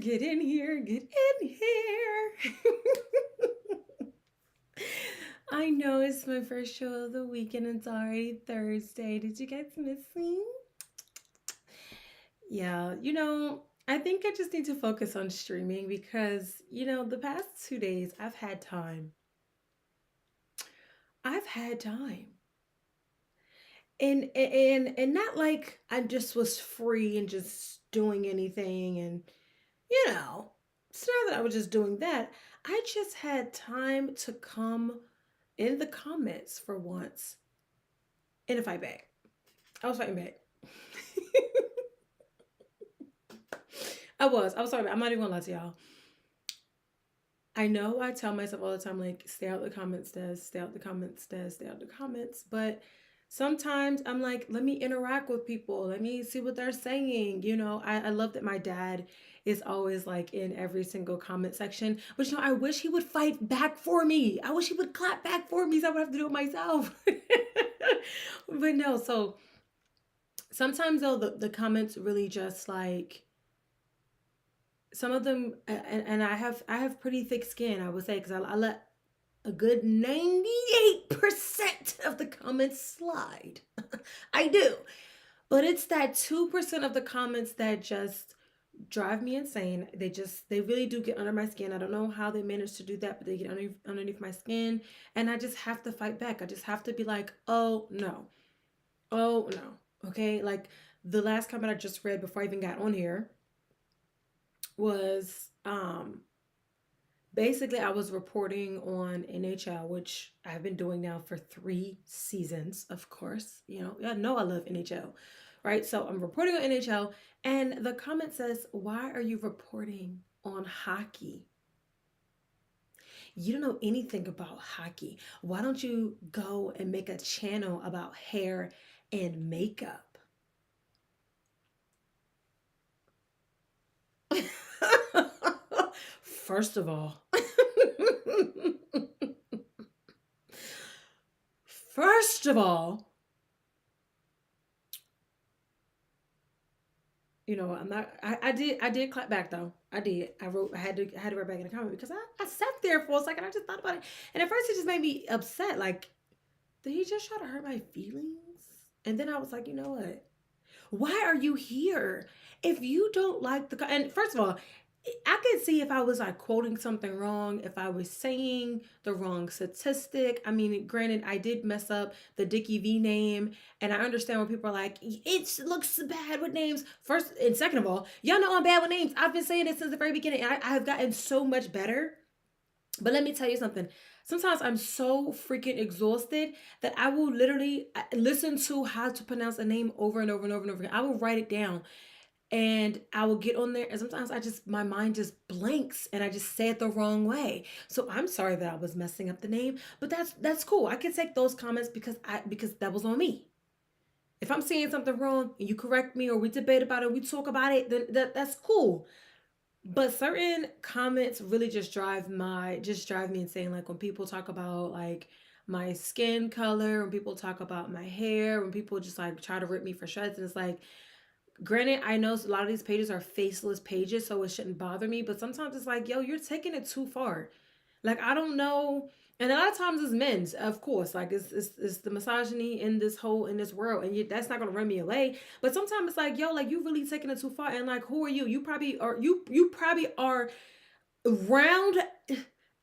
Get in here, get in here. I know it's my first show of the week and it's already Thursday. Did you guys miss me? Yeah, I think I just need to focus on streaming because, the past 2 days I've had time. I've had time. And not like I just was free and just doing anything and you know, it's not that I was just doing that. I just had time to come in the comments for once and to fight back. I was fighting back. I was sorry. I'm not even gonna lie to y'all. I know I tell myself all the time, like, stay out the comments, Des, stay out the comments, Des, stay out the comments. But sometimes I'm like, let me interact with people. Let me see what they're saying. I love that my dad is always like in every single comment section, which I wish he would fight back for me. I wish he would clap back for me so I would have to do it myself. But no, so sometimes though the comments really just like some of them and I have pretty thick skin, I would say, because I let a good 98% of the comments slide. I do. But it's that 2% of the comments that just drive me insane. They really do get under my skin. I don't know how they manage to do that, but they get underneath my skin. And I just have to fight back. I just have to be like, oh no. Oh no. Okay. Like the last comment I just read before I even got on here was basically I was reporting on NHL, which I've been doing now for 3 seasons, of course. I know I love NHL, right? So I'm reporting on NHL, and the comment says, why are you reporting on hockey? You don't know anything about hockey. Why don't you go and make a channel about hair and makeup? First of all, first of all, I'm not. I did clap back though. I did. I had to write back in the comment because I sat there for a second. I just thought about it, and at first it just made me upset. Like, did he just try to hurt my feelings? And then I was like, you know what? Why are you here? If you don't like and first of all, I could see if I was like quoting something wrong, if I was saying the wrong statistic. I mean, granted, I did mess up the Dickie V name, and I understand when people are like, it looks bad with names. First and second of all, y'all know I'm bad with names. I've been saying it since the very beginning. I have gotten so much better. But let me tell you something. Sometimes I'm so freaking exhausted that I will literally listen to how to pronounce a name over and over and over and over again. I will write it down and I will get on there, and sometimes my mind just blanks and I just say it the wrong way. So I'm sorry that I was messing up the name, but that's cool. I can take those comments because that was on me. If I'm saying something wrong and you correct me or we debate about it, we talk about it, then that's cool. But certain comments really just drive me insane. Like when people talk about like my skin color, when people talk about my hair, when people just like try to rip me for shreds, and it's like, granted, I know a lot of these pages are faceless pages, so it shouldn't bother me. But sometimes it's like, yo, you're taking it too far. Like I don't know, and a lot of times it's men's, of course. Like it's the misogyny in this world, and that's not gonna run me away. But sometimes it's like, yo, like you really taking it too far, and like who are you? You probably are round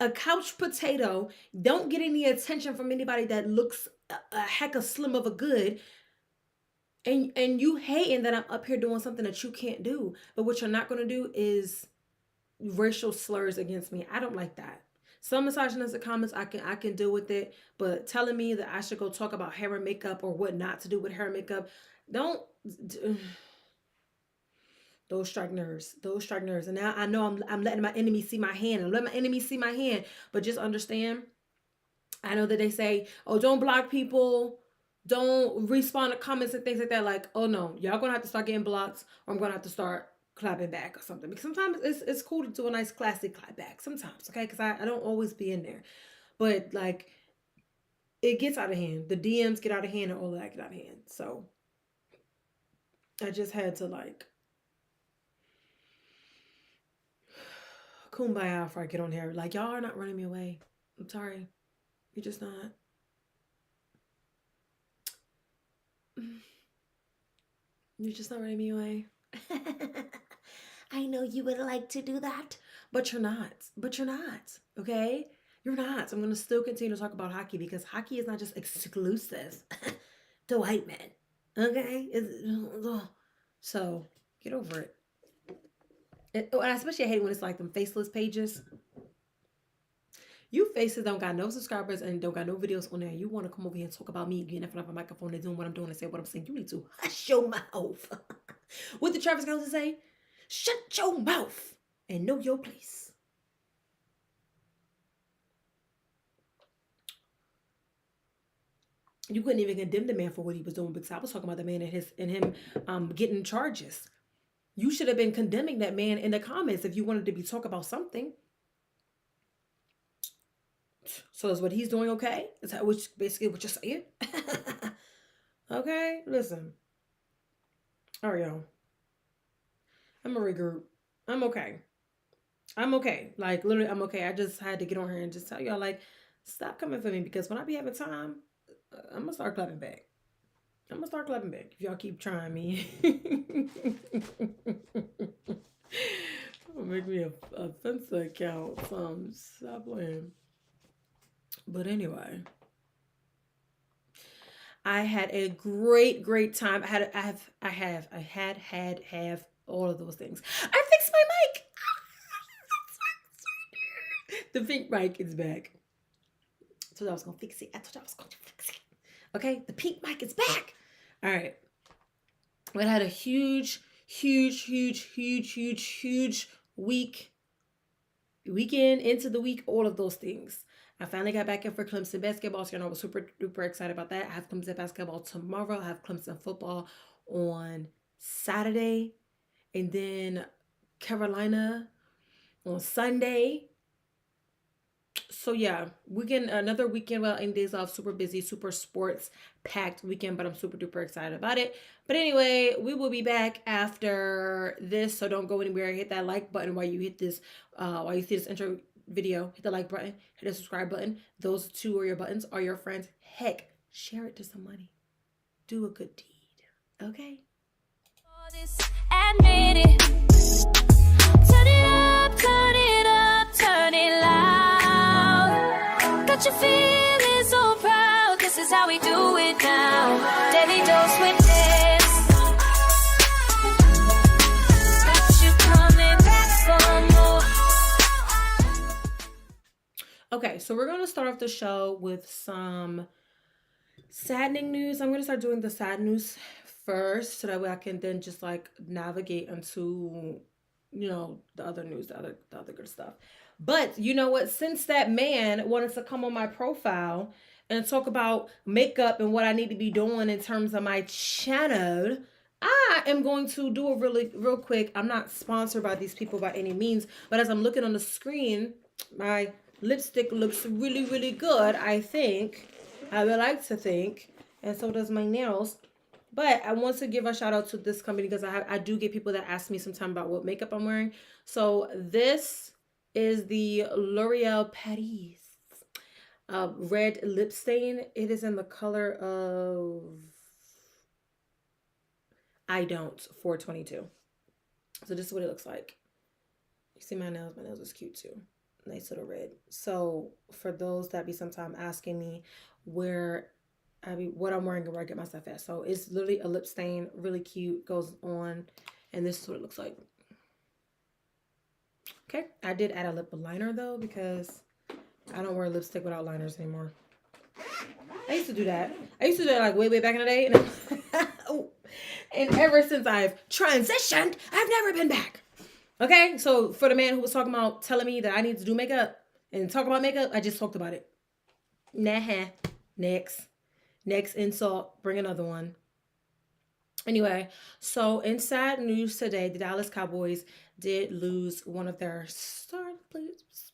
a couch potato. Don't get any attention from anybody that looks a heck of slim of a good, and you hating that I'm up here doing something that you can't do. But what you're not gonna do is racial slurs against me. I don't like that. Some misogynistic comments I can deal with it, but telling me that I should go talk about hair and makeup or what not to do with hair and makeup, don't. Those strike nerves. Those strike nerves. And now I know I'm letting my enemy see my hand. I'm letting my enemy see my hand. But just understand, I know that they say, oh, don't block people, don't respond to comments and things like that. Like, oh no, y'all gonna have to start getting blocked, or I'm gonna have to start clapping back or something. Because sometimes it's cool to do a nice classy clap back. Sometimes, okay? Because I don't always be in there. But like it gets out of hand. The DMs get out of hand and all of that get out of hand. So I just had to like kumbaya before I get on here. Like, y'all are not running me away. I'm sorry. You're just not. You're just not running me away. I know you would like to do that, but you're not. But you're not. Okay? You're not. I'm going to still continue to talk about hockey because hockey is not just exclusive to white men. Okay? So, get over it. And especially I hate when it's like them faceless pages. You faces don't got no subscribers and don't got no videos on there. You want to come over here and talk about me getting in front of a microphone and doing what I'm doing and say what I'm saying. You need to hush your mouth. What did Travis Kelce say? Shut your mouth and know your place. You couldn't even condemn the man for what he was doing because I was talking about the man and him getting charges. You should have been condemning that man in the comments if you wanted to be talking about something. So is what he's doing okay? Is that basically what you're saying? Okay, listen. All right, y'all. I'm gonna regroup. I'm okay. I'm okay. Like, literally, I'm okay. I just had to get on here and just tell y'all, like, stop coming for me because when I be having time, I'm gonna start clapping back. I'm gonna start clapping back if y'all keep trying me. Make me a Fencer account. Stop playing. But anyway, I had a great time. I have all of those things. I fixed my mic. The pink mic is back. I told you I was gonna fix it. Okay, the pink mic is back. All right. But I had a huge weekend into the week, all of those things. I finally got back in for Clemson basketball, so I was super duper excited about that. I have Clemson basketball tomorrow. I have Clemson football on Saturday, and then Carolina on Sunday. So yeah, another weekend, well, in days off, super busy, super sports packed weekend, but I'm super duper excited about it. But anyway, we will be back after this, so don't go anywhere. Hit that like button while you hit this, while you see this intro video. Hit the like button, hit the subscribe button. Those two are your buttons, are your friends. Heck, share it to somebody. Do a good deed, okay? Admit it. Turn it up, turn it loud. Got you feeling so proud. This is how we do it now. Daily dose with this. Got you coming back for more. Okay, so we're going to start off the show with some saddening news. I'm going to start doing the sad news first so that way I can then just like navigate into, you know, the other news, the other good stuff. But you know what? Since that man wanted to come on my profile and talk about makeup and what I need to be doing in terms of my channel, I am going to do it real quick. I'm not sponsored by these people by any means, but as I'm looking on the screen, my lipstick looks really good, I think. I would like to think, and so does my nails. But I want to give a shout out to this company because I do get people that ask me sometime about what makeup I'm wearing. So this is the L'Oreal Paris red lip stain. It is in the color of I Don't 422. So this is what it looks like. You see my nails? My nails is cute too. Nice little red. So for those that be sometime asking me what I'm wearing and where I get my stuff at. So it's literally a lip stain, really cute, goes on, and this is what it looks like. Okay, I did add a lip liner though because I don't wear lipstick without liners anymore. I used to do that. I used to do that like way back in the day, and ever since I've transitioned, I've never been back. Okay, so for the man who was talking about telling me that I need to do makeup and talk about makeup, I just talked about it. Nah, next insult, bring another one. Anyway, so in sad news today, the Dallas Cowboys did lose one of their star players.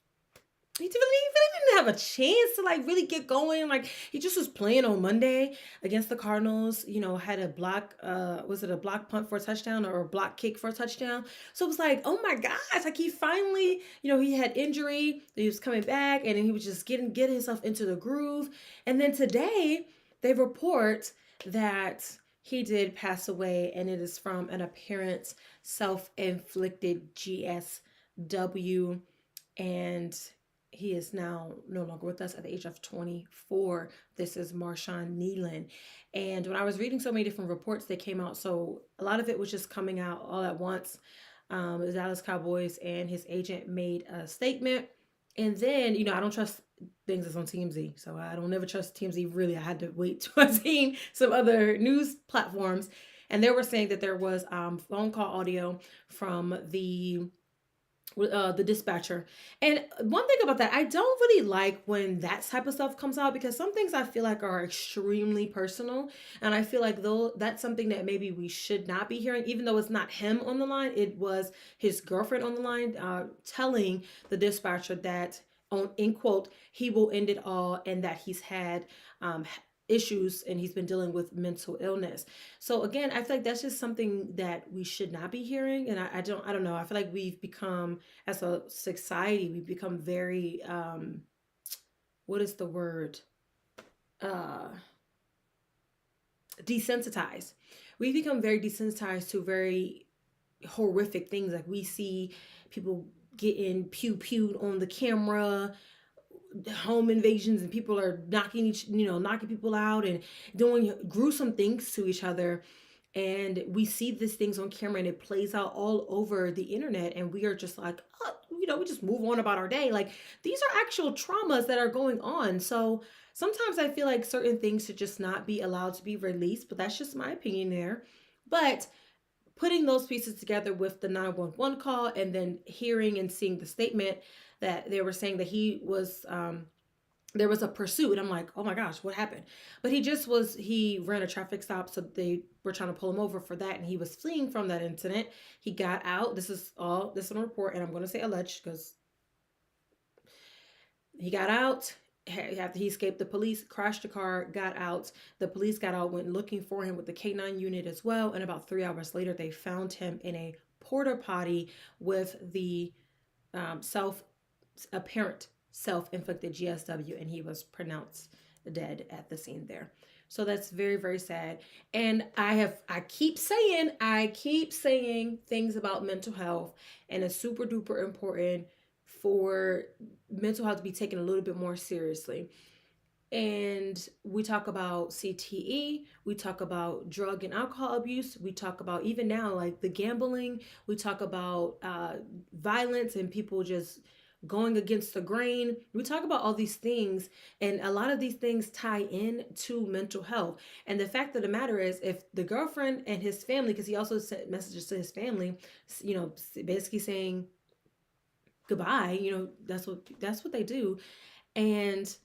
he really didn't have a chance to like really get going. Like he just was playing on Monday against the Cardinals. You know, had a block. Was it a block punt for a touchdown or a block kick for a touchdown? So it was like, oh my gosh! Like he finally, he had injury. He was coming back, and then he was just getting himself into the groove. And then today they report that he did pass away, and it is from an apparent self-inflicted GSW, and he is now no longer with us at the age of 24. This is Marshawn Kneeland. And when I was reading so many different reports that came out, so a lot of it was just coming out all at once. The Dallas Cowboys and his agent made a statement. And then, I don't trust things that's on TMZ. So I don't never trust TMZ really. I had to wait to I seen some other news platforms. And they were saying that there was phone call audio from the dispatcher. And one thing about that, I don't really like when that type of stuff comes out, because some things I feel like are extremely personal, and I feel like though that's something that maybe we should not be hearing, even though it's not him on the line. It was his girlfriend on the line, telling the dispatcher that, on in quote, he will end it all, and that he's had issues and he's been dealing with mental illness. So again, I feel like that's just something that we should not be hearing. And I don't know. I feel like we've become, as a society, we've become very, what is the word? Uh, Desensitized. We've become very desensitized to very horrific things. Like we see people getting pewed on the camera, home invasions, and people are knocking people out and doing gruesome things to each other. And we see these things on camera, and it plays out all over the internet, and we are just like, oh, we just move on about our day. Like these are actual traumas that are going on. So sometimes I feel like certain things should just not be allowed to be released, but that's just my opinion there. But putting those pieces together with the 911 call, and then hearing and seeing the statement that they were saying that he was, there was a pursuit, and I'm like, oh my gosh, what happened? But he ran a traffic stop, so they were trying to pull him over for that, and he was fleeing from that incident. He got out. This is on a report, and I'm going to say alleged because he got out after he escaped the police, crashed the car, got out. The police got out, went looking for him with the K9 unit as well. And about 3 hours later, they found him in a porta potty with the apparent self-inflicted GSW, and he was pronounced dead at the scene there. So that's very, very sad. And I keep saying things about mental health, and it's super duper important for mental health to be taken a little bit more seriously. And we talk about CTE, we talk about drug and alcohol abuse, we talk about even now like the gambling, we talk about violence and people just going against the grain. We talk about all these things, and a lot of these things tie in to mental health. And the fact of the matter is, if the girlfriend and his family, because he also sent messages to his family, basically saying goodbye, that's what they do. And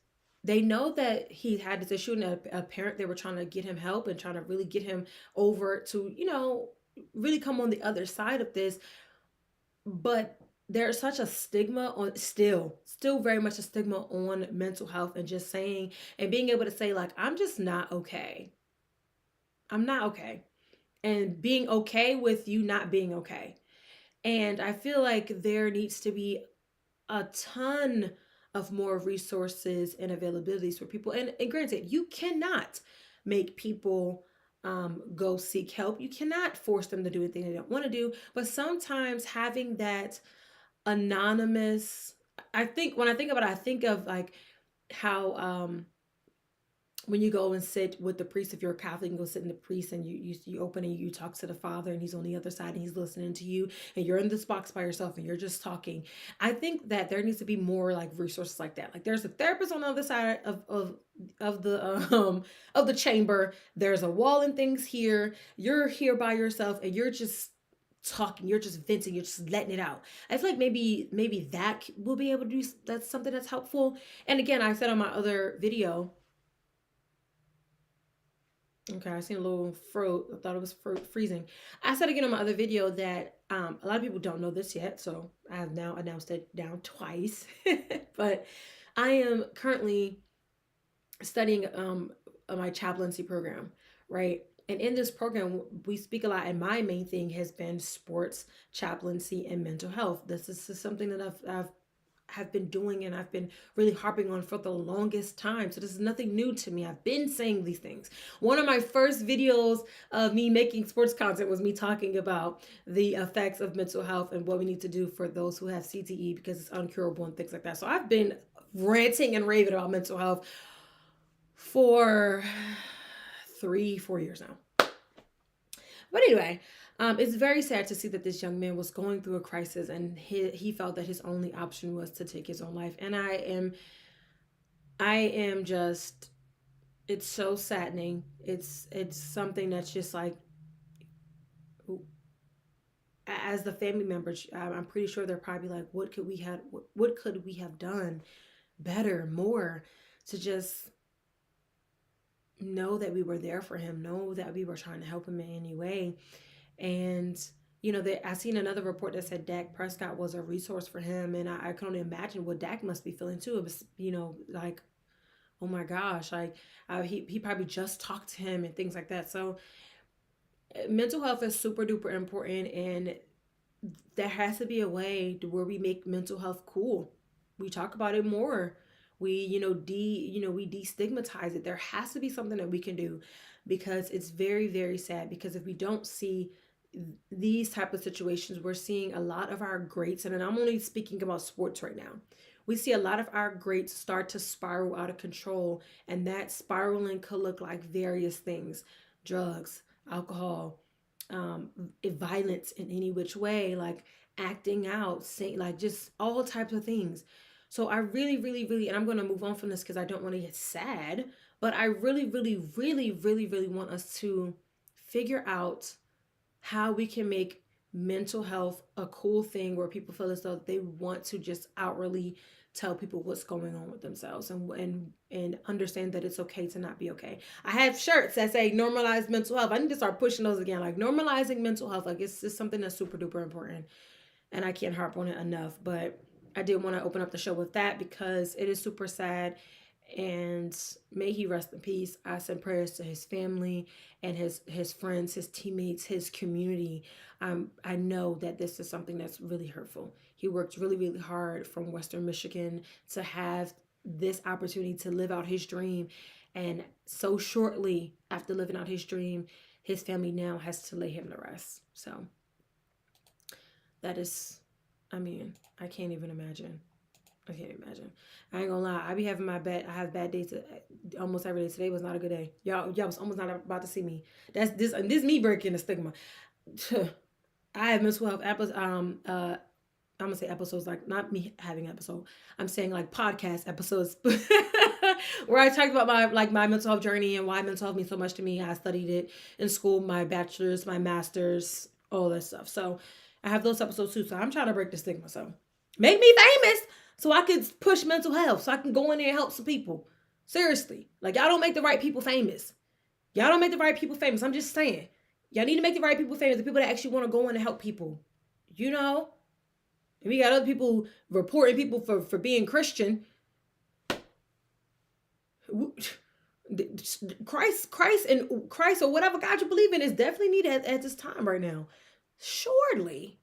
they know that he had this issue, and a parent, they were trying to get him help and trying to really get him over to, really come on the other side of this. But there's such a stigma on, still very much a stigma on mental health, and just saying and being able to say, like, I'm just not okay. I'm not okay. And being okay with you not being okay. And I feel like there needs to be a ton of more resources and availabilities for people. And granted, you cannot make people go seek help. You cannot force them to do anything they don't want to do. But sometimes having that anonymous, I think when I think about it, I think of like how when you go and sit with the priest, if you're a Catholic, you can go sit in the priest, and you open and you talk to the Father, and he's on the other side and he's listening to you, and you're in this box by yourself and you're just talking. I think that there needs to be more like resources like that. Like there's a therapist on the other side of the chamber. There's a wall and things here. You're here by yourself, and you're just talking, you're just venting, you're just letting it out. I feel like maybe that will be able to do, that's something that's helpful. And again, I said on my other video, okay, I seen a little froze. I thought it was freezing. I said again on my other video that a lot of people don't know this yet, so I have now announced it down twice, but I am currently studying my chaplaincy program, right? And in this program, we speak a lot, and my main thing has been sports chaplaincy and mental health. This is something that I've have been doing and I've been really harping on for the longest time. So this is nothing new to me. I've been saying these things. One of my first videos of me making sports content was me talking about the effects of mental health and what we need to do for those who have CTE because it's uncurable and things like that. So I've been ranting and raving about mental health for 3-4 years now. But anyway, it's very sad to see that this young man was going through a crisis and he felt that his only option was to take his own life. And I am just, it's so saddening. It's something that's just like, as the family members, I'm pretty sure they're probably like, what could we have done better, more, to just know that we were there for him, know that we were trying to help him in any way. And I seen another report that said Dak Prescott was a resource for him, and I can only imagine what Dak must be feeling too. It was, like, oh my gosh, like he probably just talked to him and things like that. So mental health is super duper important, and there has to be a way to where we make mental health cool. We talk about it more. We we destigmatize it. There has to be something that we can do, because it's very, very sad. Because if we don't see these type of situations, we're seeing a lot of our greats, and I'm only speaking about sports right now. We see a lot of our greats start to spiral out of control, and that spiraling could look like various things: drugs, alcohol, violence in any which way, like acting out, saying, like, just all types of things. So I really, really, really, and I'm going to move on from this because I don't want to get sad, but I really, really, really, really, really want us to figure out how we can make mental health a cool thing where people feel as though they want to just outwardly tell people what's going on with themselves, and understand that it's okay to not be okay. I have shirts that say normalize mental health. I need to start pushing those again, like normalizing mental health. Like, it's just something that's super duper important, and I can't harp on it enough. But I did want to open up the show with that because it is super sad, and may he rest in peace. I send prayers to his family and his friends, his teammates, his community. I know that this is something that's really hurtful. He worked really, really hard from Western Michigan to have this opportunity to live out his dream. And so shortly after living out his dream, his family now has to lay him to rest. So that is, I can't even imagine. I can't imagine. I ain't gonna lie. I have bad days almost every day. Today was not a good day. Y'all was almost not about to see me. This me breaking the stigma. I have mental health episodes. I'm gonna say episodes, like not me having episode. I'm saying like podcast episodes where I talked about my mental health journey and why mental health means so much to me. I studied it in school, my bachelor's, my master's, all that stuff. So I have those episodes too. So I'm trying to break the stigma. So make me famous so I could push mental health, so I can go in there and help some people. Seriously. Like, y'all don't make the right people famous. Y'all don't make the right people famous. I'm just saying. Y'all need to make the right people famous. The people that actually want to go in and help people. And we got other people reporting people for being Christian. Christ or whatever God you believe in is definitely needed at this time right now. Surely.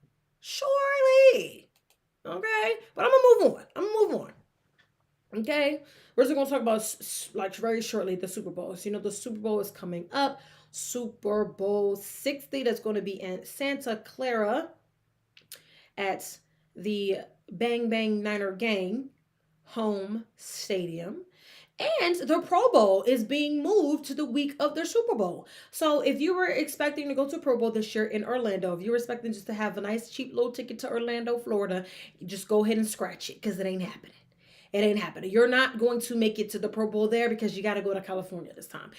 Okay, but I'm gonna move on. Okay, we're just gonna talk about, like, very shortly, the Super Bowl. So, the Super Bowl is coming up. Super Bowl 60, that's going to be in Santa Clara at the Bang Bang Niner Gang home stadium. And the Pro Bowl is being moved to the week of the Super Bowl. So if you were expecting to go to Pro Bowl this year in Orlando, if you were expecting just to have a nice cheap little ticket to Orlando, Florida, just go ahead and scratch it, because it ain't happening. It ain't happening. You're not going to make it to the Pro Bowl there, because you got to go to California this time.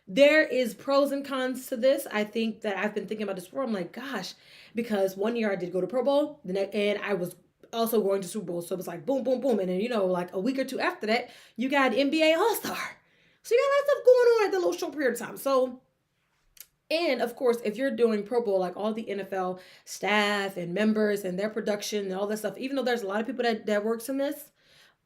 There is pros and cons to this. I think that I've been thinking about this before. I'm like, gosh, because one year I did go to Pro Bowl, and I was also going to Super Bowl. So it was like boom, boom, boom. And then, like a week or two after that, you got NBA All-Star. So you got a lot of stuff going on at the little short period of time. So And of course, if you're doing Pro Bowl, like all the NFL staff and members and their production and all this stuff, even though there's a lot of people that works in this,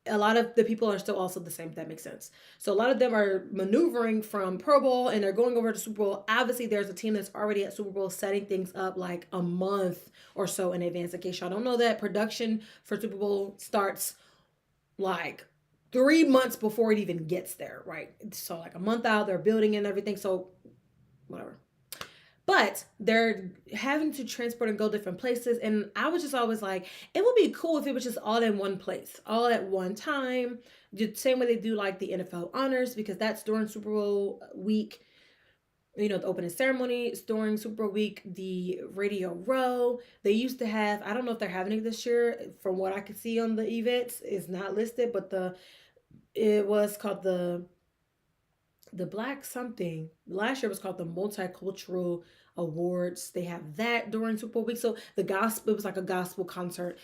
a lot of the people are still also the same, if that makes sense. So a lot of them are maneuvering from Pro Bowl and they're going over to Super Bowl. Obviously, there's a team that's already at Super Bowl setting things up like a month or so in advance. In case y'all don't know that, production for Super Bowl starts like 3 months before it even gets there, right? So like a month out, they're building and everything. So whatever. But they're having to transport and go different places. And I was just always like, it would be cool if it was just all in one place, all at one time. The same way they do like the NFL honors, because that's during Super Bowl week. You know, the opening ceremony is during Super Bowl week. The Radio Row, they used to have, I don't know if they're having it this year. From what I could see on the events, it's not listed, but it was called the Black something. Last year was called the Multicultural Awards. They have that during Super Bowl week. So the gospel, it was like a gospel concert.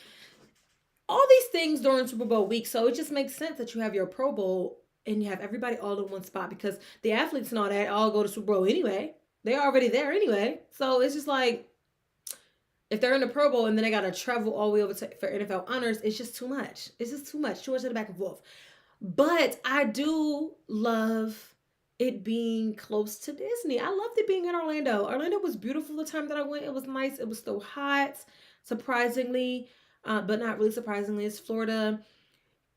All these things during Super Bowl week. So it just makes sense that you have your Pro Bowl and you have everybody all in one spot, because the athletes and all that all go to Super Bowl anyway. They're already there anyway. So it's just like, if they're in the Pro Bowl and then they got to travel all the way over for NFL honors, it's just too much. It's just too much. Too much of the back and forth. But I do love it being close to Disney. I loved it being in Orlando. Orlando was beautiful the time that I went. It was nice. It was still hot, surprisingly, but not really surprisingly. It's Florida.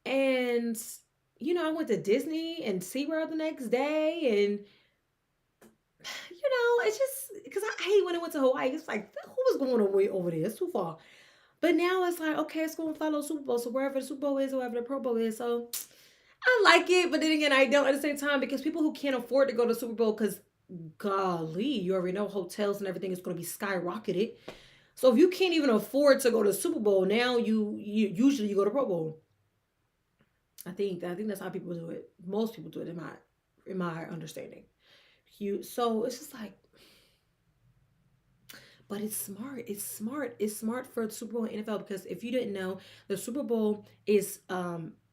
And, I went to Disney and SeaWorld the next day. And, it's just because I hate when I went to Hawaii. It's like, who was going away over there? It's too far. But now it's like, okay, it's going to follow Super Bowl. So wherever the Super Bowl is, wherever the Pro Bowl is. So I like it, but then again, I don't at the same time, because people who can't afford to go to Super Bowl, because golly, you already know hotels and everything is going to be skyrocketed. So if you can't even afford to go to Super Bowl, now you usually you go to Pro Bowl. I think that's how people do it. Most people do it in my understanding. So it's just like, but it's smart. It's smart. It's smart for the Super Bowl and NFL, because if you didn't know, the Super Bowl is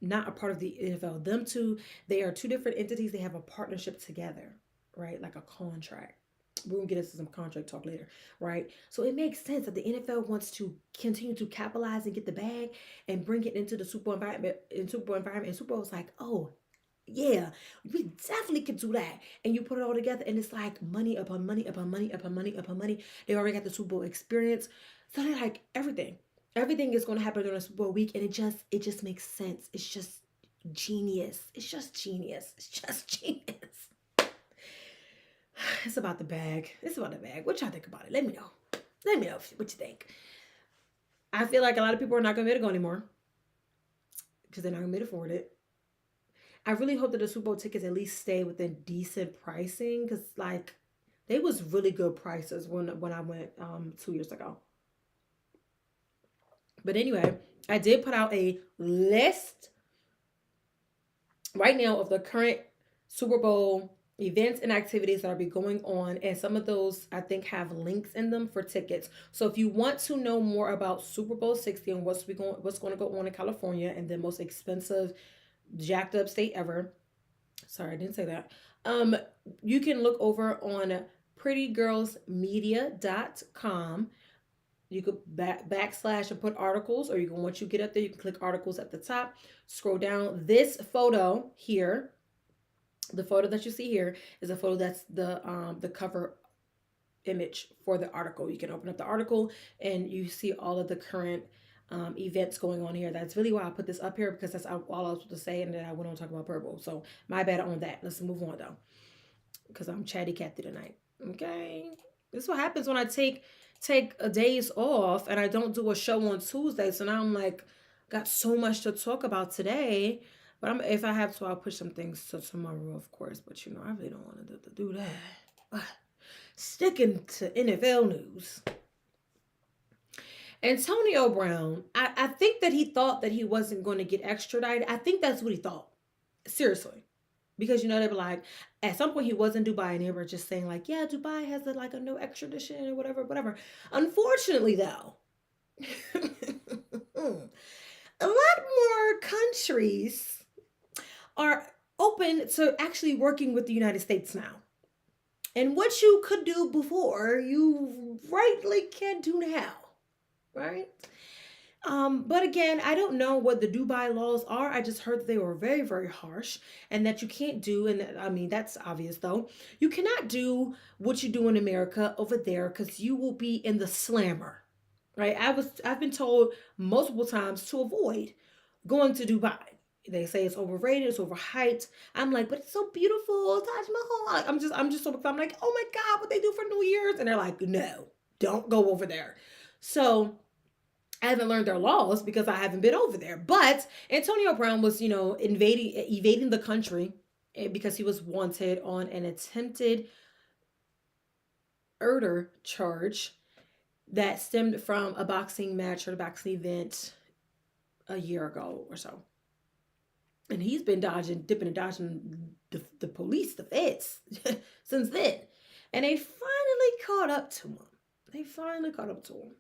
not a part of the NFL. Them two, they are two different entities. They have a partnership together, right? Like a contract. We're gonna get into some contract talk later, right? So it makes sense that the NFL wants to continue to capitalize and get the bag and bring it into the Super Bowl environment. And Super Bowl is like, oh yeah, we definitely could do that. And you put it all together, and it's like money upon money upon money upon money upon money. They already got the Super Bowl experience, so they're like everything. Everything is going to happen during the Super Bowl week, and it just makes sense. It's just genius. It's just genius. It's just genius. It's about the bag. It's about the bag. What y'all think about it? Let me know. Let me know what you think. I feel like a lot of people are not going to be able to go anymore because they're not going to be able to afford it. I really hope that the Super Bowl tickets at least stay within decent pricing, because like they was really good prices when I went 2 years ago. But anyway, I did put out a list right now of the current Super Bowl events and activities that will be going on, and some of those I think have links in them for tickets. So if you want to know more about Super Bowl 60 and what's going to go on in California, and the most expensive jacked up state ever. Sorry, I didn't say that. You can look over on prettygirlsmedia.com. You could backslash and put articles, or you can, once you get up there, you can click articles at the top. Scroll down. This photo here, the photo that you see here, is a photo that's the cover image for the article. You can open up the article and you see all of the current events going on here. That's really why I put this up here, because that's all I was supposed to say, and then I went on to talk about purple. So my bad on that. Let's move on though, because I'm chatty Cathy tonight. Okay, this is what happens when I take a days off and I don't do a show on Tuesday. So now I'm like, got so much to talk about today. But if I have to, I'll push some things to tomorrow, of course. But I really don't want to do that. But sticking to NFL news. Antonio Brown, I think that he thought that he wasn't going to get extradited. I think that's what he thought. Seriously. Because, they were like, at some point he was in Dubai, and they were just saying like, yeah, Dubai has a no extradition or whatever. Unfortunately, though, a lot more countries are open to actually working with the United States now. And what you could do before, you rightly can't do now, right? But again, I don't know what the Dubai laws are. I just heard that they were very, very harsh and that you can't do, and I mean, that's obvious though. You cannot do what you do in America over there because you will be in the slammer, right? I've been told multiple times to avoid going to Dubai. They say it's overrated, it's overhyped. I'm like, but it's so beautiful, Taj Mahal. Like, I'm just so I'm like, oh my God, what they do for New Year's? And they're like, no, don't go over there. So I haven't learned their laws because I haven't been over there. But Antonio Brown was, evading the country because he was wanted on an attempted murder charge that stemmed from a boxing match or a boxing event a year ago or so. And he's been dodging, dipping and dodging the police, the feds, since then. And they finally caught up to him. They finally caught up to him.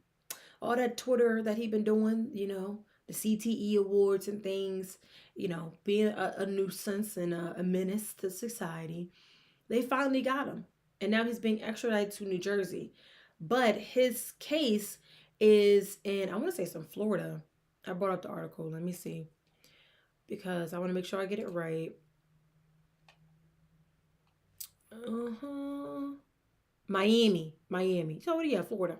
All that Twitter that he been doing, the CTE awards and things, being a nuisance and a menace to society. They finally got him. And now he's being extradited to New Jersey. But his case is in, I want to say some Florida. I brought up the article. Let me see. Because I want to make sure I get it right. Miami. So what do you have? Florida.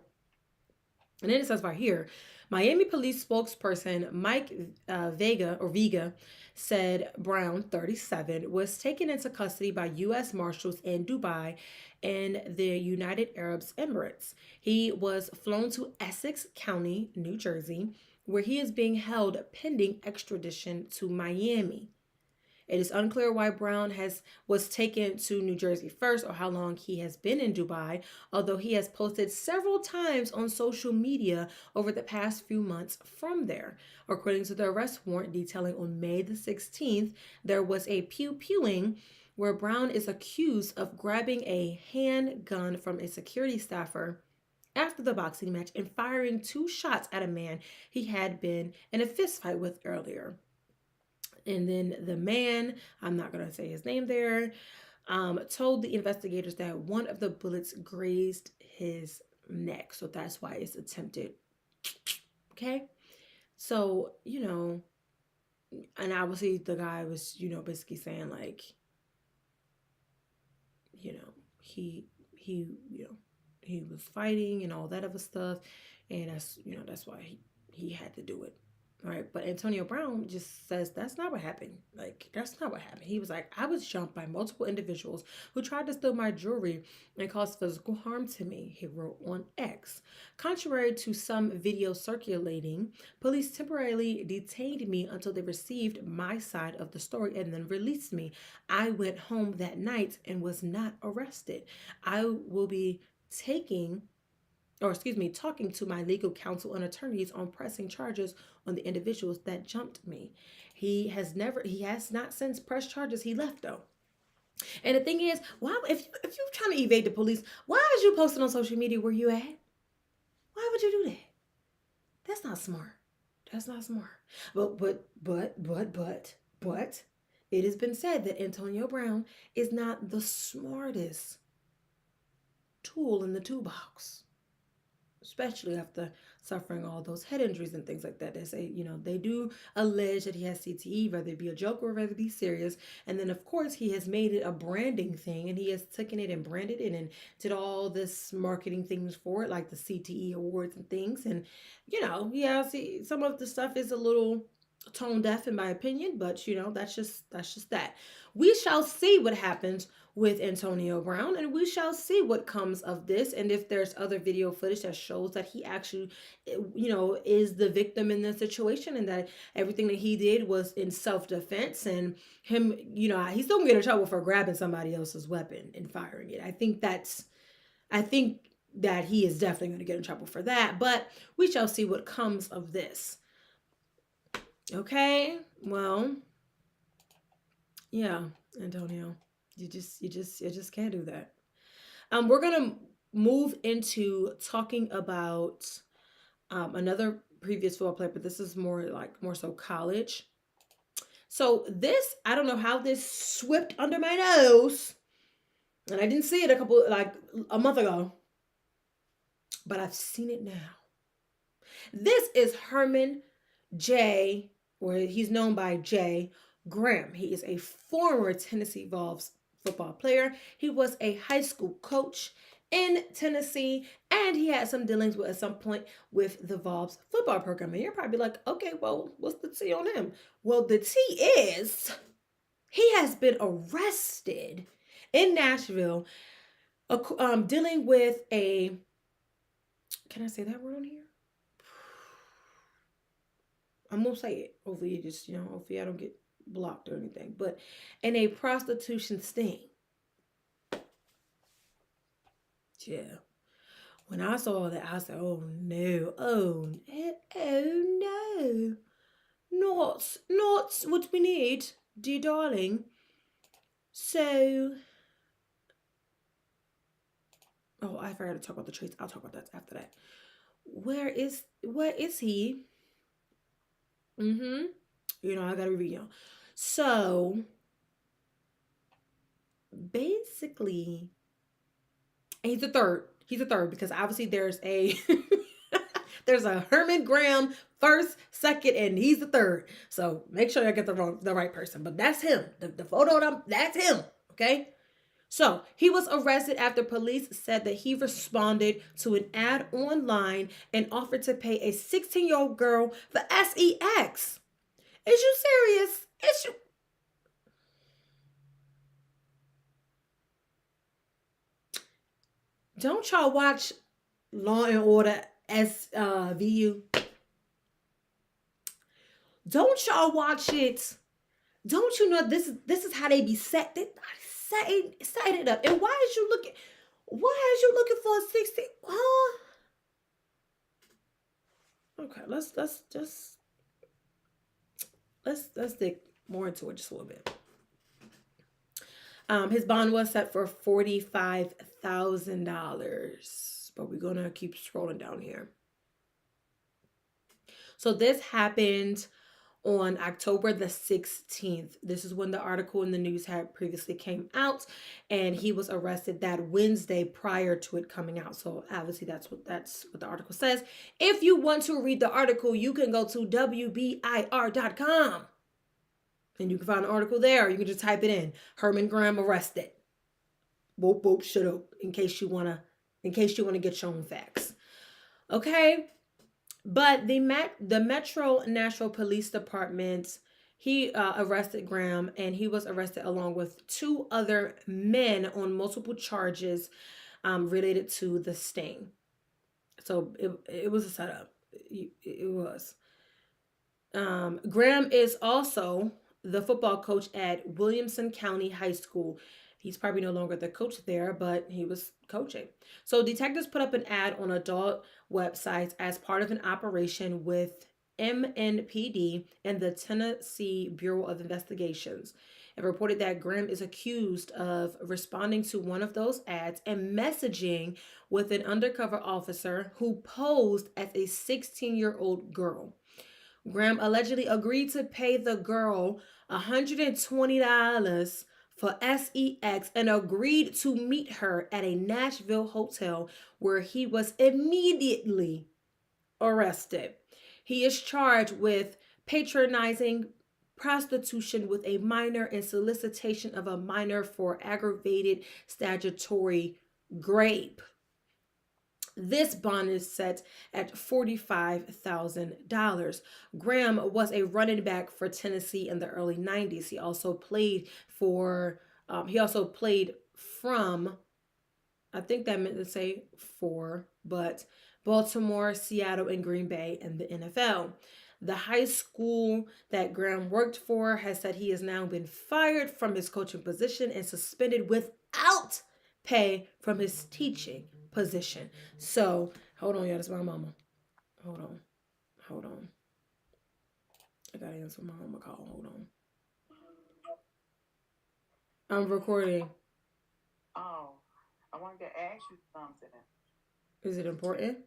And then it says right here, Miami police spokesperson Mike Vega said Brown, 37, was taken into custody by U.S. Marshals in Dubai and the United Arab Emirates. He was flown to Essex County, New Jersey, where he is being held pending extradition to Miami. It is unclear why Brown was taken to New Jersey first or how long he has been in Dubai, although he has posted several times on social media over the past few months from there. According to the arrest warrant detailing on May the 16th, there was a pew-pewing where Brown is accused of grabbing a handgun from a security staffer after the boxing match and firing 2 shots at a man he had been in a fistfight with earlier. And then the man, I'm not going to say his name there, told the investigators that one of the bullets grazed his neck. So that's why it's attempted. Okay. So, and obviously the guy was, basically saying like, he was fighting and all that other stuff. And that's why he had to do it. All right, but Antonio Brown just says that's not what happened. Like, that's not what happened. He was like, I was jumped by multiple individuals who tried to steal my jewelry and cause physical harm to me, he wrote on X. Contrary to some video circulating, police temporarily detained me until they received my side of the story and then released me. I went home that night and was not arrested. I will be talking to my legal counsel and attorneys on pressing charges on the individuals that jumped me. He has not since pressed charges. He left though. And the thing is, why if you're trying to evade the police, why is you posting on social media where you at? Why would you do that? That's not smart. That's not smart. But it has been said that Antonio Brown is not the smartest tool in the toolbox, especially after suffering all those head injuries and things like that. They say, they do allege that he has CTE, whether it be a joke or whether it be serious. And then, of course, he has made it a branding thing, and he has taken it and branded it and did all this marketing things for it, like the CTE awards and things. And, see, some of the stuff is a little tone deaf in my opinion, but that's just that. We shall see what happens with Antonio Brown, and we shall see what comes of this, and if there's other video footage that shows that he actually is the victim in this situation, and that everything that he did was in self-defense, and him, he's still gonna get in trouble for grabbing somebody else's weapon and firing it. I think that he is definitely going to get in trouble for that, but we shall see what comes of this. Okay, well, yeah, Antonio, you just can't do that. We're gonna move into talking about another previous football player, but this is more so college. So this, I don't know how this swept under my nose. And I didn't see it a month ago, but I've seen it now. This is Herman J, or he's known by J. Graham. He is a former Tennessee Vols football player. He was a high school coach in Tennessee, and he had some dealings with at some point with the Vols football program. And you're probably like, okay, well, what's the tea on him? Well, the tea is he has been arrested in Nashville, dealing with a. Can I say that word on here? I'm gonna say it. Hopefully, you just hopefully I don't get blocked or anything. But in a prostitution sting. Yeah. When I saw that, I said, "Oh no! Oh no! Not what we need, dear darling." So, oh, I forgot to talk about the traits. I'll talk about that after that. Where is he? I gotta read y'all. So basically, he's a third. He's a third because obviously there's a there's a Herman Graham first, second, and he's the third. So make sure I get the right person. But that's him. The photo that's him. Okay. So he was arrested after police said that he responded to an ad online and offered to pay a 16-year-old girl for sex. Is you serious? Is you? Don't y'all watch Law and Order SVU? Don't y'all watch it? Don't you know this is how they be setting it up? And why is you looking? Why is you looking for a 16? Huh? Okay, let's dig more into it just a little bit. His bond was set for $45,000, but we're gonna keep scrolling down here. So this happened on October the 16th. This is when the article in the news had previously came out, and he was arrested that Wednesday prior to it coming out. So obviously that's what the article says. If you want to read the article, you can go to WBIR.com. And you can find an article there, or you can just type it in. Herman Graham arrested. Boop, boop, shut up. In case you wanna get your own facts. Okay? But the Metro Nashville Police Department, he arrested Graham, and he was arrested along with two other men on multiple charges related to the sting. So it was a setup. It was. Graham is also the football coach at Williamson County High School. He's probably no longer the coach there, but he was coaching. So detectives put up an ad on adult websites as part of an operation with MNPD and the Tennessee Bureau of Investigations. It reported that Graham is accused of responding to one of those ads and messaging with an undercover officer who posed as a 16-year-old girl. Graham allegedly agreed to pay the girl $120 for sex and agreed to meet her at a Nashville hotel where he was immediately arrested. He is charged with patronizing prostitution with a minor and solicitation of a minor for aggravated statutory rape. This bond is set at $45,000. Graham was a running back for Tennessee in the early 90s. He also played from, I think that meant to say for, but Baltimore, Seattle, and Green Bay in the NFL. The high school that Graham worked for has said he has now been fired from his coaching position and suspended without pay from his teaching position. So, hold on, y'all. That's my mama. Hold on. I gotta answer my mama call. Hold on. I'm recording. Oh, I wanted to ask you something. Is it important?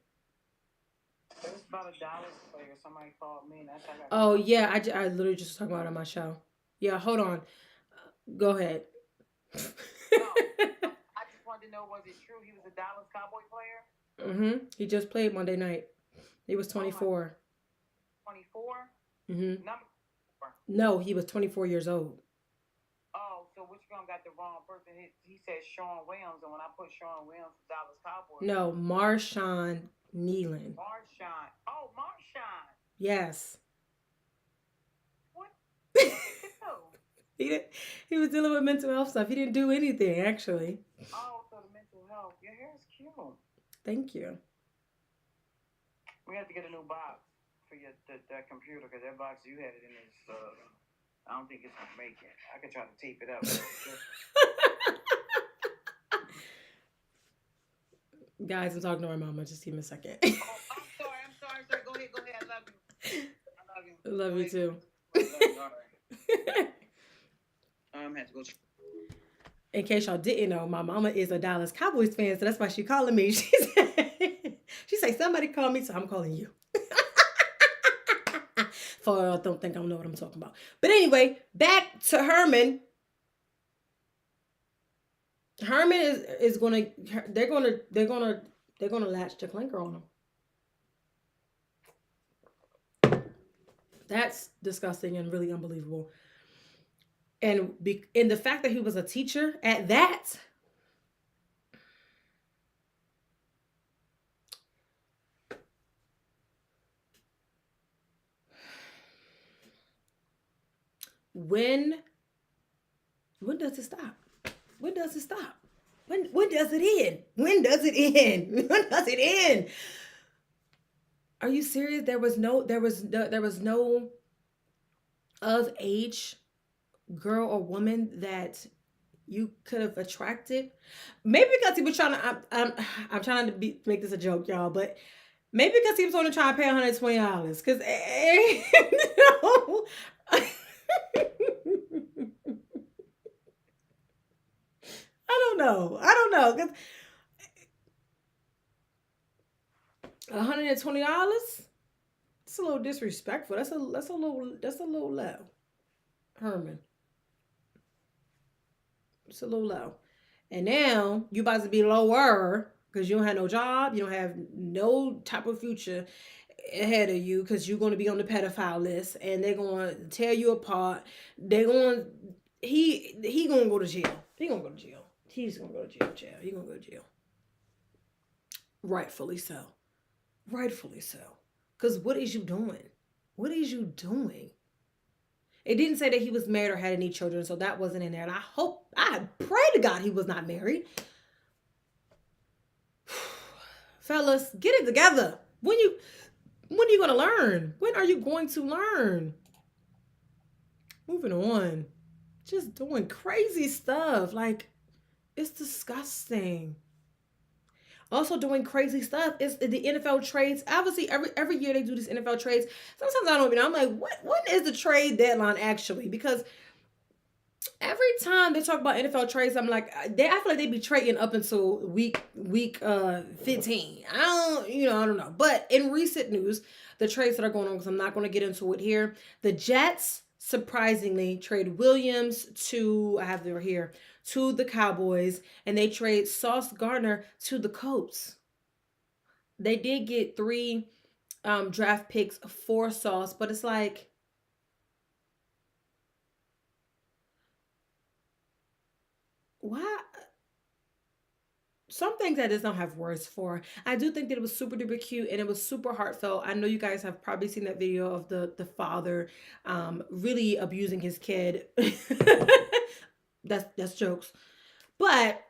It was about a Dallas player. Somebody called me, and I thought. Oh yeah, I literally just talking about it on my show. Yeah, hold on. Go ahead. I to know, was it true he was a Dallas Cowboy player? He just played Monday night. He was 24. 24? Number 4. No, he was 24 years old. Oh, so which one got the wrong person? He said Sean Williams, and when I put Sean Williams, Dallas Cowboys. No, Marshawn Kneeland. Marshawn. Oh, Marshawn. Yes. What? He was dealing with mental health stuff. He didn't do anything, actually. Oh, so the mental health. Your hair is cute. Thank you. We have to get a new box for that computer, because that box you had it in is, I don't think it's going to make it. I could try to tape it up. Guys, I'm talking to my mama. Just give me a second. Oh, I'm sorry. Go ahead. I love you. I love you too. All right. Have to go. In case y'all didn't know, my mama is a Dallas Cowboys fan, so that's why she's calling me. She said, somebody call me, so I'm calling you. For don't think I don't know what I'm talking about. But anyway, back to Herman. Herman is gonna they're gonna latch the clinker on him. That's disgusting and really unbelievable. And the fact that he was a teacher at that, when does it stop? When does it stop? When does it end? When does it end? When does it end? Are you serious? There was no of age girl or woman that you could have attracted. Maybe because he was trying to. I'm trying to make this a joke, y'all, but maybe because he was only trying to pay $120. Because I don't know. Cause $120. It's a little disrespectful. That's a little low. Herman. It's a little low. And now you about to be lower because you don't have no job. You don't have no type of future ahead of you because you're going to be on the pedophile list and they're going to tear you apart. He going to go to jail. He's going to go to jail. He's going to go to jail. He's going to go to jail. Rightfully so. Because what is you doing? It didn't say that he was married or had any children, so that wasn't in there. And I pray to God he was not married. Fellas, get it together. When are you going to learn? When are you going to learn? Moving on. Just doing crazy stuff. Like, it's disgusting. Also doing crazy stuff is the NFL trades. Obviously, every year they do these NFL trades. Sometimes I don't even know. I'm like, when is the trade deadline actually? Because every time they talk about NFL trades, I'm like, I feel like they be trading up until week 15. I don't know. But in recent news, the trades that are going on, because I'm not going to get into it here, the Jets surprisingly trade Williams to the Cowboys, and they trade Sauce Gardner to the Colts. They did get 3 draft picks for Sauce, but it's like, why? Some things I just don't have words for. I do think that it was super duper cute and it was super heartfelt. I know you guys have probably seen that video of the father really abusing his kid. That's jokes. But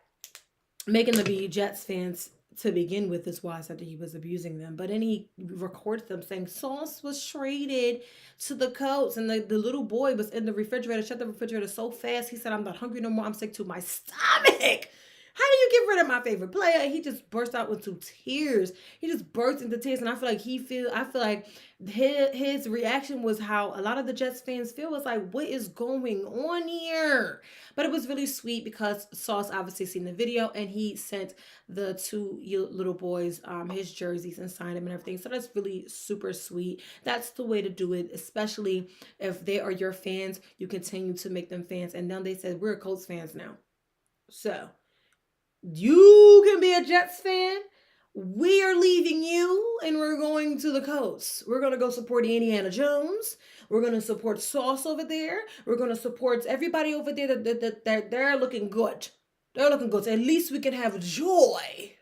making them be Jets fans to begin with is why I said that he was abusing them. But then he records them saying Sauce was traded to the Colts, and the little boy was in the refrigerator, shut the refrigerator so fast, he said, I'm not hungry no more, I'm sick to my stomach. How do you get rid of my favorite player? And he just burst out into tears. He just burst into tears. And I feel like his reaction was how a lot of the Jets fans feel. Was like, what is going on here? But it was really sweet because Sauce obviously seen the video and he sent the 2 little boys his jerseys and signed them and everything. So that's really super sweet. That's the way to do it, especially if they are your fans. You continue to make them fans. And now they said, we're Colts fans now. So You can be a Jets fan. We are leaving you and we're going to the coast. We're going to go support Indiana Jones. We're going to support Sauce over there. We're going to support everybody over there that they're looking good. They're looking good. So at least we can have joy.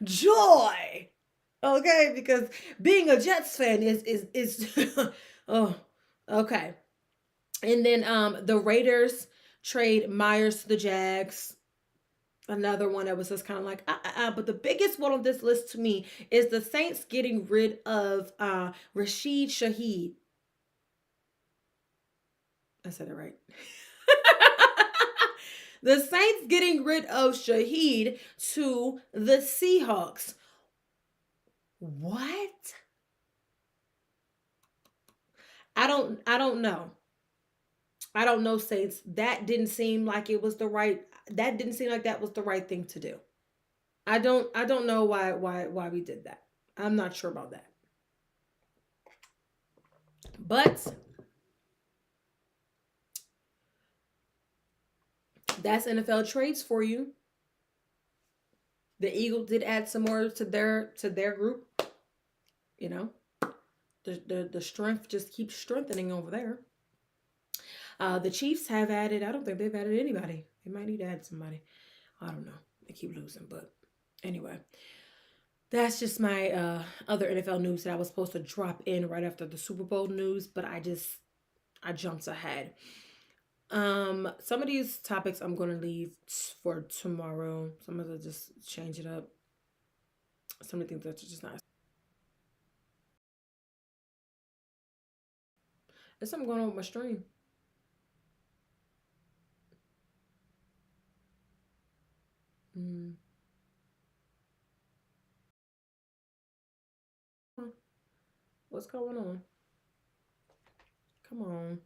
Joy. Okay, because being a Jets fan is oh, okay. And then the Raiders trade Myers to the Jags. Another one that was just kind of like but the biggest one on this list to me is the Saints getting rid of Rashid Shaheed. I said it right. The Saints getting rid of Shaheed to the Seahawks. What? I don't know. I don't know, Saints. That didn't seem like it was the right that didn't seem like that was the right thing to do. I don't know why we did that. I'm not sure about that. But that's NFL trades for you. The Eagles did add some more to their group. You know, the strength just keeps strengthening over there. The Chiefs have added. I don't think they've added anybody. They might need to add somebody. I don't know. They keep losing, but anyway, that's just my other NFL news that I was supposed to drop in right after the Super Bowl news, but I jumped ahead. Some of these topics I'm gonna leave for tomorrow. Some of them just change it up. Some of the things that are just not. There's something going on with my stream. Mm. What's going on? Come on.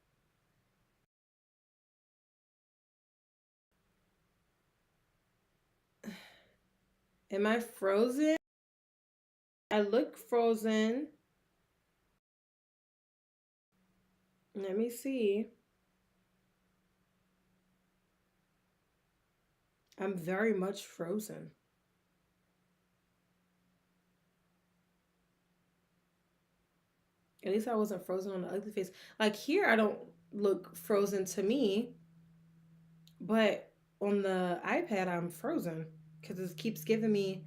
Am I frozen? I look frozen. Let me see. I'm very much frozen. At least I wasn't frozen on the ugly face. Like here, I don't look frozen to me, but on the iPad, I'm frozen because it keeps giving me.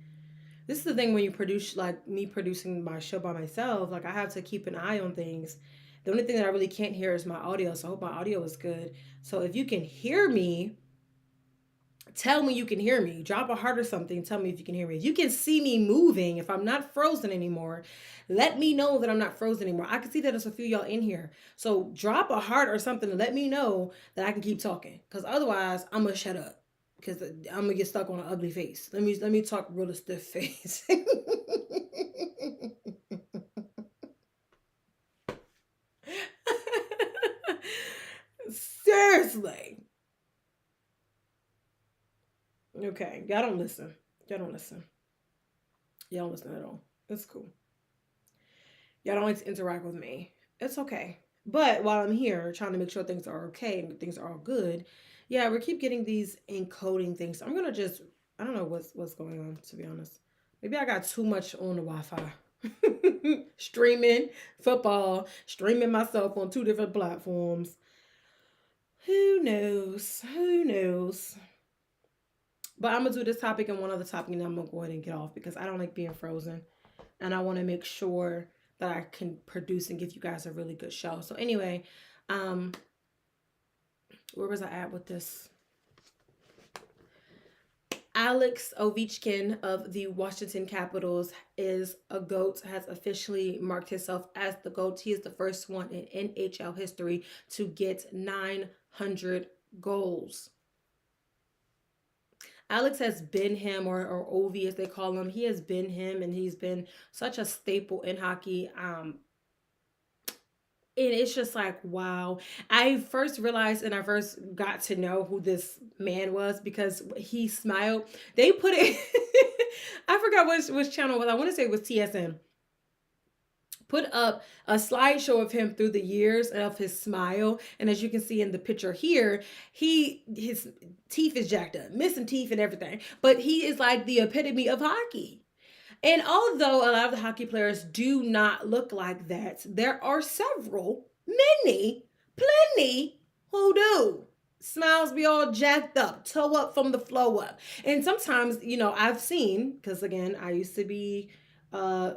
This is the thing when you produce, like me producing my show by myself, like I have to keep an eye on things. The only thing that I really can't hear is my audio, so I hope my audio is good. So if you can hear me, tell me you can hear me. Drop a heart or something. Tell me if you can hear me. If you can see me moving, if I'm not frozen anymore, let me know that I'm not frozen anymore. I can see that there's a few y'all in here. So drop a heart or something to let me know that I can keep talking. Because otherwise, I'm gonna shut up. Because I'm gonna get stuck on an ugly face. Let me talk real stiff face. Seriously. Okay. Y'all don't listen. Y'all don't listen. Y'all don't listen at all. It's cool. Y'all don't like to interact with me. It's okay. But while I'm here trying to make sure things are okay and things are all good, yeah, we keep getting these encoding things. I'm gonna just I don't know what's going on to be honest. Maybe I got too much on the Wi-Fi. Streaming football, streaming myself on two different platforms. Who knows? Who knows? But I'm gonna do this topic and one other topic, and then I'm gonna go ahead and get off because I don't like being frozen, and I want to make sure that I can produce and give you guys a really good show. So anyway, um, where was I at with this? Alex Ovechkin of the Washington Capitals is a GOAT, has officially marked himself as the GOAT. He is the first one in NHL history to get 900 goals. Alex has been him, or Ovi as they call him. He has been him, and he's been such a staple in hockey. And it's just like wow. I first realized and I first got to know who this man was because he smiled. They put it. I forgot which channel it was. I want to say it was TSN. put up a slideshow of him through the years and of his smile. And as you can see in the picture here, his teeth is jacked up, missing teeth and everything. But he is like the epitome of hockey. And although a lot of the hockey players do not look like that, there are several, many, plenty who do. Smiles be all jacked up, toe up from the flow up. And sometimes, I've seen, because again, I used to be uh,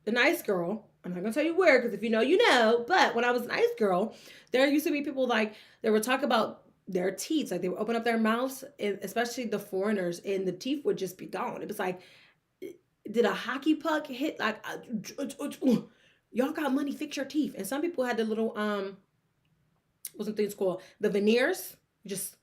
a nice girl. I'm not gonna tell you where, because if you know, you know. But when I was a nice girl, there used to be people like they would talk about their teeth, like they would open up their mouths, and especially the foreigners, and the teeth would just be gone. It was like, did a hockey puck hit? Like, y'all got money, fix your teeth. And some people had the little what's the things called, the veneers, just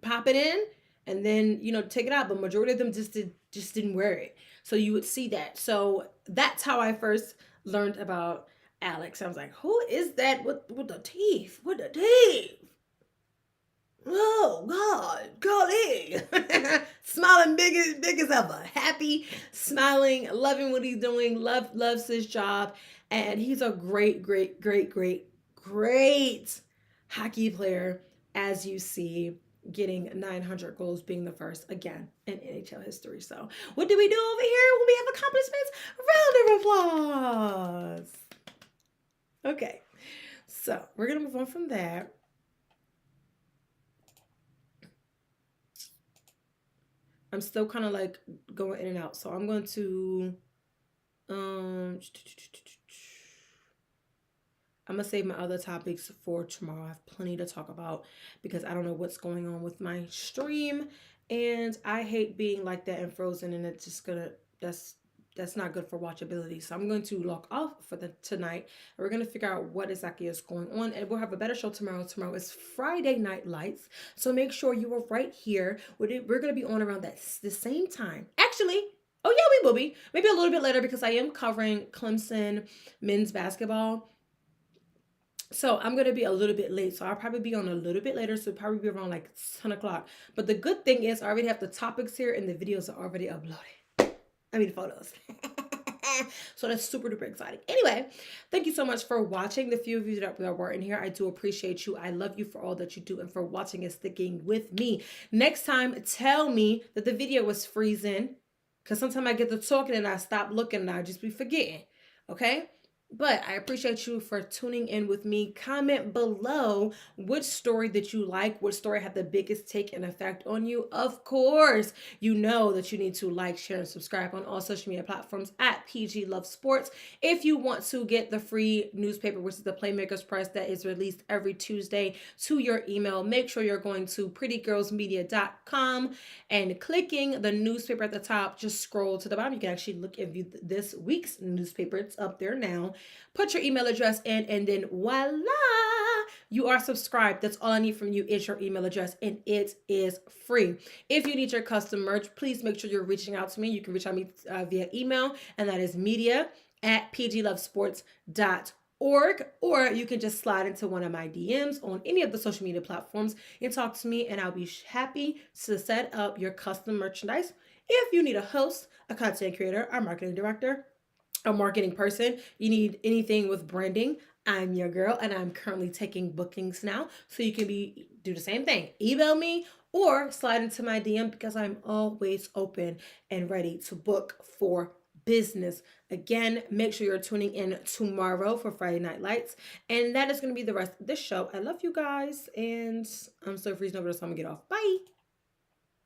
pop it in, and then take it out. But majority of them just didn't wear it, so you would see that. So that's how I first learned about Alex. I was like, who is that with the teeth? With the teeth? Oh God, golly. Smiling big as ever. Happy, smiling, loving what he's doing, loves his job. And he's a great hockey player, as you see, getting 900 goals, being the first again in NHL history. So what do we do over here when we have accomplishments? Round of applause. Okay, so we're gonna move on from that. I'm still kind of like going in and out, so I'm going to I'm gonna save my other topics for tomorrow. I have plenty to talk about because I don't know what's going on with my stream, and I hate being like that and frozen, and it's just gonna that's not good for watchability. So I'm going to log off for tonight. And we're going to figure out what exactly is going on. And we'll have a better show tomorrow. Tomorrow is Friday Night Lights. So make sure you are right here. We're going to be on around the same time. Actually, oh yeah, we will be. Maybe a little bit later because I am covering Clemson men's basketball. So I'm going to be a little bit late. So I'll probably be on a little bit later. So it'll probably be around like 10 o'clock. But the good thing is I already have the topics here and the videos are already uploaded. I mean, photos. So that's super duper exciting. Anyway, thank you so much for watching. The few of you that were in here, I do appreciate you. I love you for all that you do and for watching and sticking with me. Next time, tell me that the video was freezing, because sometimes I get to talking and I stop looking and I just be forgetting. Okay? But I appreciate you for tuning in with me. Comment below which story that you like, which story had the biggest take and effect on you. Of course, you know that you need to like, share, and subscribe on all social media platforms at PG Love Sports. If you want to get the free newspaper, which is the Playmakers Press that is released every Tuesday to your email, make sure you're going to prettygirlsmedia.com and clicking the newspaper at the top. Just scroll to the bottom. You can actually look and view this week's newspaper. It's up there now. Put your email address in, and then voila, you are subscribed. That's all I need from you is your email address, and it is free. If you need your custom merch, please make sure you're reaching out to me. You can reach out to me via email, and that is media@pglovesports.org, or you can just slide into one of my DMs on any of the social media platforms and talk to me, and I'll be happy to set up your custom merchandise. If you need a host, a content creator, a marketing director, a marketing person, you need anything with branding, I'm your girl, and I'm currently taking bookings now. So you can do the same thing. Email me or slide into my DM because I'm always open and ready to book for business. Again, make sure you're tuning in tomorrow for Friday Night Lights. And that is going to be the rest of this show. I love you guys, and I'm so freezing over, so I'm going to get off. Bye.